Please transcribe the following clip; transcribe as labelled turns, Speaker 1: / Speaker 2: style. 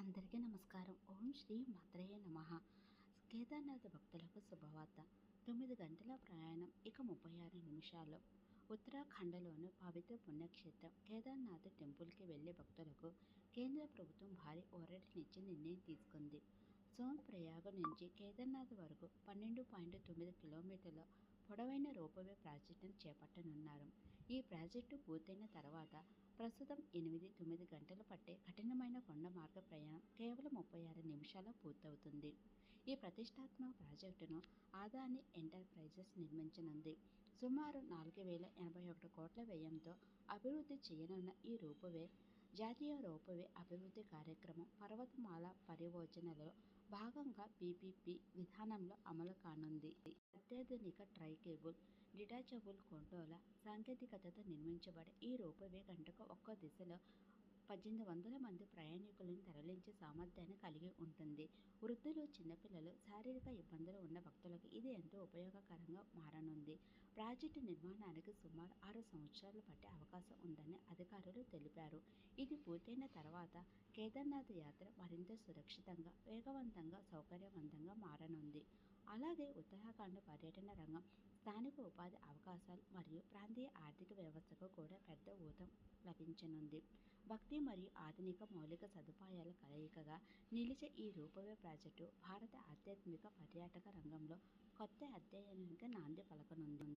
Speaker 1: అందరికీ నమస్కారం. ఓం శ్రీ మాత్రేయ నమః. కేదార్నాథ్ భక్తులకు శుభవార్త. 9 గంటల ప్రయాణం ఇక 36 నిమిషాల్లో. ఉత్తరాఖండ్లోని పవిత్ర పుణ్యక్షేత్రం కేదార్నాథ్ టెంపుల్కి వెళ్లే భక్తులకు కేంద్ర ప్రభుత్వం భారీ ఊరటనిచ్చే నిర్ణయం తీసుకుంది. సోన్ప్రయాగ నుంచి కేదార్నాథ్ వరకు 12.9 కిలోమీటర్ల పొడవైన రోప్వే ప్రాజెక్టును చేపట్టనున్నారు. ఈ ప్రాజెక్టు పూర్తయిన తర్వాత ప్రస్తుతం 8-9 గంటలు పట్టే కఠినమైన కొండ మార్గ ప్రయాణం కేవలం 36 నిమిషాల్లో పూర్తవుతుంది. ఈ ప్రతిష్టాత్మక ప్రాజెక్టును అదానీ ఎంటర్ప్రైజెస్ నిర్మించనుంది. సుమారు 4,081 కోట్ల వ్యయంతో అభివృద్ధి చేయనున్న ఈ రోప్వే జాతీయ రోప్వే అభివృద్ధి కార్యక్రమం పర్వతమాల పరియోజనలో భాగంగా పీపీపీ విధానంలో అమలు కానుంది. అత్యాధునిక ట్రై కేబుల్, డిటాచబుల్ కొండోల సాంకేతికతతో నిర్మించబడే ఈ రోప్వే గంటకు ఒక్కో దిశలో 1,800 మంది ప్రయాణికులను తరలించే సామర్థ్యాన్ని కలిగి ఉంటుంది. వృద్ధులు, చిన్నపిల్లలు, శారీరక ఇబ్బందులు ఉన్న భక్తులకు ఇది ఎంతో ఉపయోగకరంగా మారనుంది. ప్రాజెక్టు నిర్మాణానికి సుమారు 6 సంవత్సరాలు పట్టే అవకాశం ఉందని అధికారులు తెలిపారు. ఇది పూర్తయిన తర్వాత కేదార్నాథ్ యాత్ర మరింత సురక్షితంగా, వేగవంతంగా, సౌకర్యవంతంగా మారనుంది. అలాగే ఉత్తరాఖండ్ పర్యటన రంగం, స్థానిక ఉపాధి అవకాశాలు మరియు ప్రాంతీయ ఆర్థిక వ్యవస్థకు కూడా పెద్ద ఊతం లభించనుంది. భక్తి మరియు ఆధునిక మౌలిక సదుపాయాల కలయికగా నిలిచే ఈ రోప్వే ప్రాజెక్టు భారత ఆధ్యాత్మిక పర్యాటక రంగంలో కొత్త అధ్యాయానికి నాంది పలకనుంది.